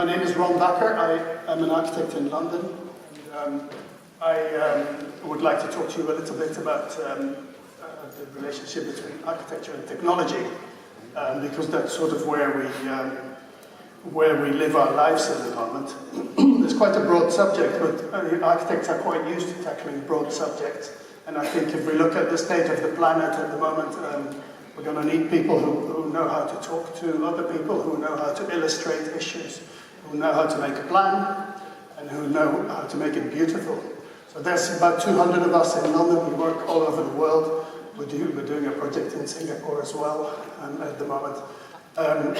My name is Ron Bakker. I am an architect in London. I would like to talk to you a little bit about the relationship between architecture and technology, because that's sort of where we live our lives at the moment. It's quite a broad subject, but architects are quite used to tackling broad subjects. And I think if we look at the state of the planet at the moment, we're going to need people who know how to talk to other people, who know how to illustrate issues, who know how to make a plan, and who know how to make it beautiful. So there's about 200 of us in London. We work all over the world. We're doing a project in Singapore as well at the moment. I'll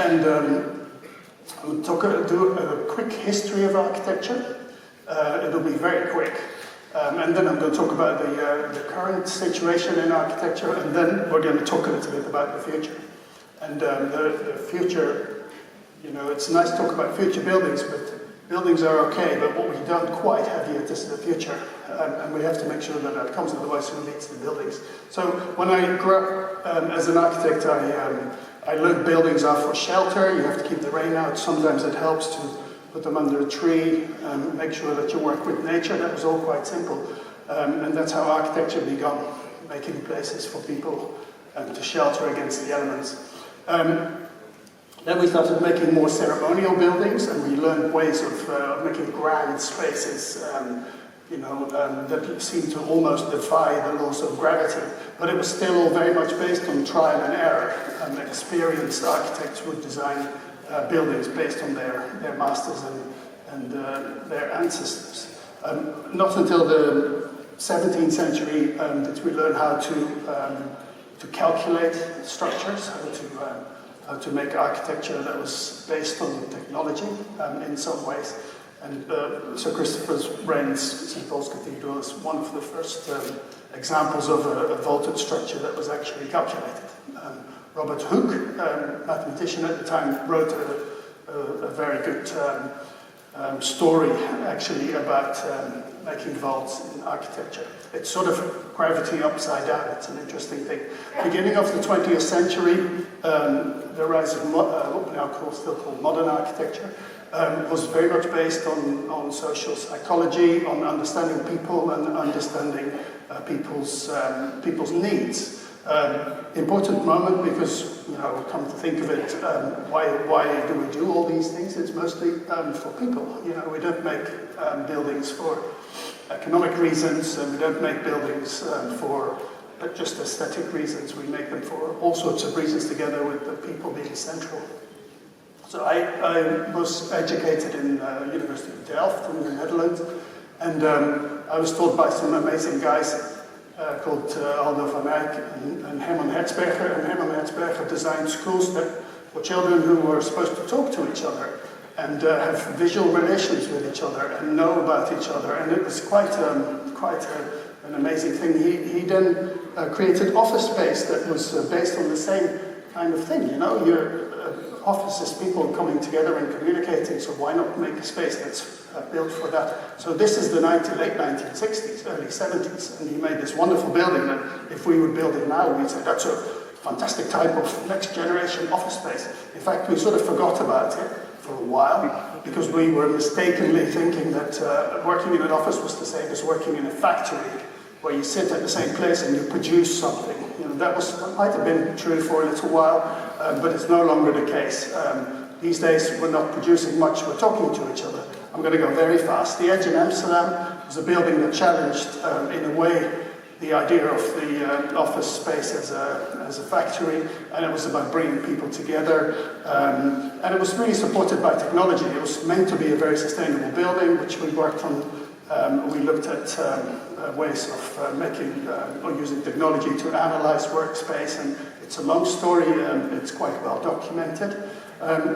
do a quick history of architecture. It'll be very quick. And then I'm going to talk about the current situation in architecture, and then we're going to talk a little bit about the future. And the future, you know, it's nice to talk about future buildings, but buildings are okay, but what we don't quite have yet is the future. And we have to make sure that that comes, otherwise who needs the buildings? So when I grew up as an architect, I learned buildings are for shelter. You have to keep the rain out. Sometimes it helps to put them under a tree, make sure that you work with nature. That was all quite simple. And that's how architecture began, making places for people to shelter against the elements. Then we started making more ceremonial buildings, and we learned ways of making grand spaces, that seemed to almost defy the laws of gravity. But it was still all very much based on trial and error. Experienced architects would design buildings based on their masters and their ancestors. Not until the 17th century did we learn how to calculate structures, how to make architecture that was based on technology in some ways. And Sir Christopher Wren's St. Paul's Cathedral is one of the first examples of a vaulted structure that was actually calculated. Robert Hooke, mathematician at the time, wrote a very good story actually about making vaults in architecture. It's sort of gravity upside down. It's an interesting thing. Beginning of the 20th century, the rise of what we now still call modern architecture was very much based on social psychology, on understanding people and understanding people's needs. Important moment because, come to think of it, why do we do all these things? It's mostly for people. We don't make buildings for economic reasons, and we don't make buildings for just aesthetic reasons. We make them for all sorts of reasons, together with the people being central. So I was educated in University of Delft in the Netherlands, and I was taught by some amazing guys called Aldo van Eyck and Herman Hertzberger. And Herman Hertzberger designed schools for children who were supposed to talk to each other and have visual relations with each other and know about each other. And it was quite an amazing thing. He then created office space that was based on the same kind of thing. Your office is people coming together and communicating, so why not make a space that's built for that? So this is the late 1960s, early 70s, and he made this wonderful building that if we would build it now, we'd say that's a fantastic type of next generation office space. In fact, we sort of forgot about it for a while because we were mistakenly thinking that working in an office was the same as working in a factory where you sit at the same place and you produce something. That might have been true for a little while, but it's no longer the case. These days, we're not producing much, we're talking to each other. I'm going to go very fast. The Edge in Amsterdam was a building that challenged, in a way, the idea of the office space as a factory, and it was about bringing people together. And it was really supported by technology. It was meant to be a very sustainable building, which we worked on. We looked at ways of making or using technology to analyze workspace, and it's a long story. It's quite well documented.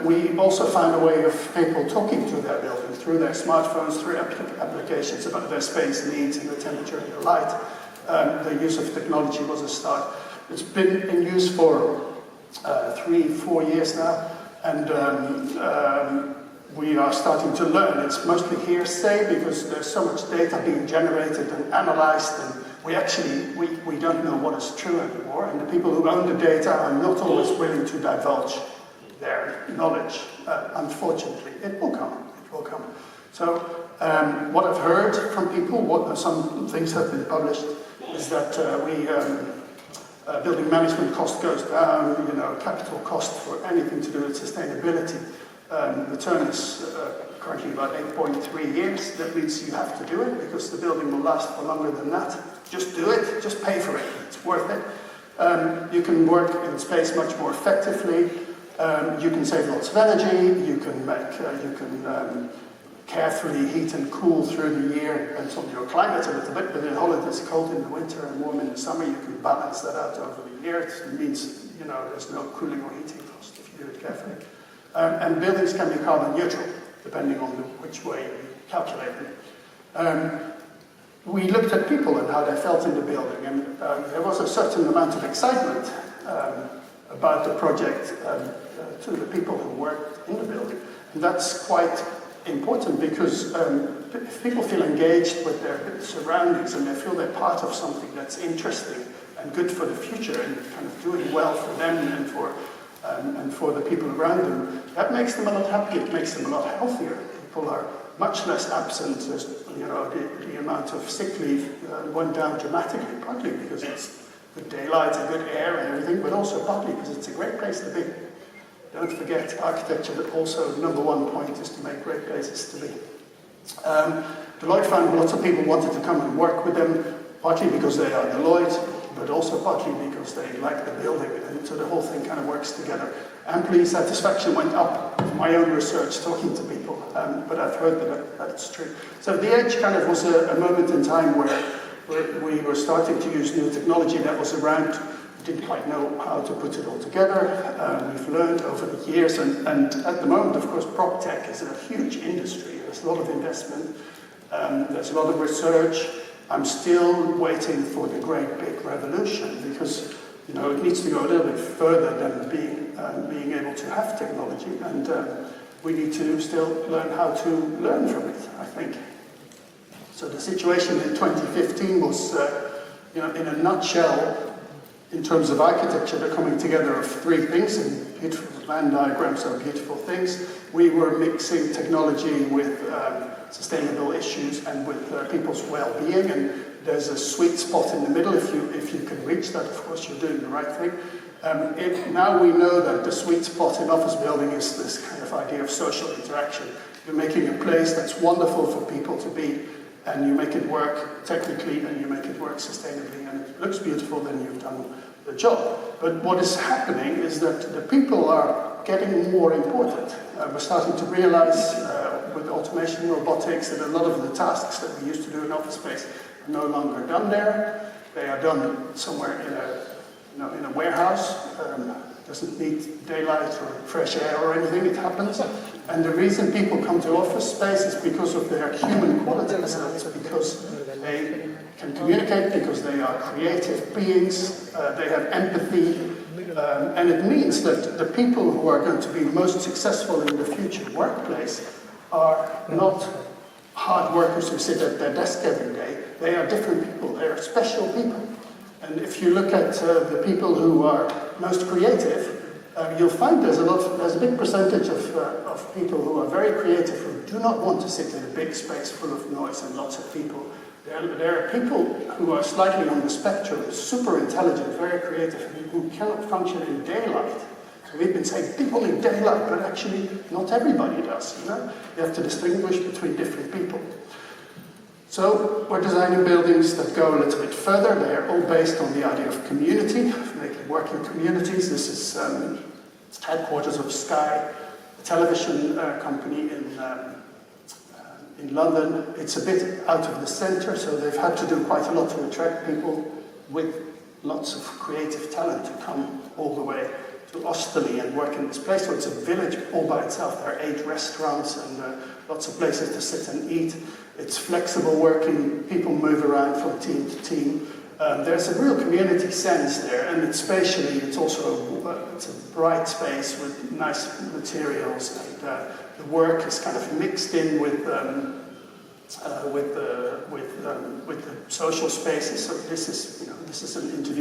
We also found a way of people talking to their building through their smartphones, through applications about their space needs and the temperature and the light. The use of technology was a start. It's been in use for 3-4 years now, and we are starting to learn. It's mostly hearsay because there's so much data being generated and analyzed, and we don't know what is true anymore, and the people who own the data are not always willing to divulge their knowledge. Unfortunately, it will come. It will come. So what I've heard from people, some things have been published, is that building management cost goes down, capital cost for anything to do with sustainability. The term is currently about 8.3 years. That means you have to do it because the building will last for longer than that. Just do it, just pay for it, it's worth it. You can work in space much more effectively. You can save lots of energy. You can carefully heat and cool through the year. Depends on your climate a little bit, but in Holland it's cold in the winter and warm in the summer. You can balance that out over the year. It means there's no cooling or heating cost if you do it carefully. And buildings can be carbon neutral, depending on which way you calculate them. We looked at people and how they felt in the building, and there was a certain amount of excitement about the project to the people who worked in the building. And that's quite important because if people feel engaged with their surroundings and they feel they're part of something that's interesting and good for the future and kind of doing well for them and for the people around them, that makes them a lot happier, it makes them a lot healthier. People are much less absent. The amount of sick leave went down dramatically, partly because it's good daylight and good air and everything, but also partly because it's a great place to be. Don't forget, architecture also, #1 point is to make great places to be. Deloitte found lots of people wanted to come and work with them, partly because they are Deloitte, but also partly because they like the building, and so the whole thing kind of works together. Employee satisfaction went up from my own research, talking to people, but I've heard that that's true. So the Edge kind of was a moment in time where we were starting to use new technology that was around. We didn't quite know how to put it all together. We've learned over the years, and at the moment, of course, prop tech is a huge industry. There's a lot of investment. There's a lot of research. I'm still waiting for the great big revolution because it needs to go a little bit further than being able to have technology, and we need to still learn how to learn from it, I think. So the situation in 2015 was, in a nutshell, in terms of architecture, the coming together of three things, and beautiful land diagrams are beautiful things. We were mixing technology with sustainable issues and with people's well-being, and there's a sweet spot in the middle. If you can reach that, of course, you're doing the right thing. Now we know that the sweet spot in office building is this kind of idea of social interaction. You're making a place that's wonderful for people to be, and you make it work technically, and you make it work sustainably, and it looks beautiful, then you've done the job. But what is happening is that the people are getting more important. We're starting to realize with automation, robotics, that a lot of the tasks that we used to do in office space are no longer done there. They are done somewhere in a warehouse. Doesn't need daylight or fresh air or anything, it happens. And the reason people come to office space is because of their human qualities. It's because they can communicate, because they are creative beings, they have empathy, and it means that the people who are going to be most successful in the future workplace are not hard workers who sit at their desk every day. They are different people, they are special people. And if you look at the people who are most creative, you'll find there's a big percentage of people who are very creative who do not want to sit in a big space full of noise and lots of people. There are people who are slightly on the spectrum, super intelligent, very creative, who cannot function in daylight. So we've been saying people need daylight, but actually not everybody does. You have to distinguish between different people. So we're designing buildings that go a little bit further. They're all based on the idea of community, of making working communities. This is headquarters of Sky, a television company in London. It's a bit out of the center, so they've had to do quite a lot to attract people with lots of creative talent to come all the way to Osterley and work in this place. So it's a village all by itself. There are 8 restaurants and lots of places to sit and eat. It's flexible working, people move around from team to team. There's a real community sense there, and spatially it's also it's a bright space with nice materials, and the work is kind of mixed in with the social spaces. So this is an interview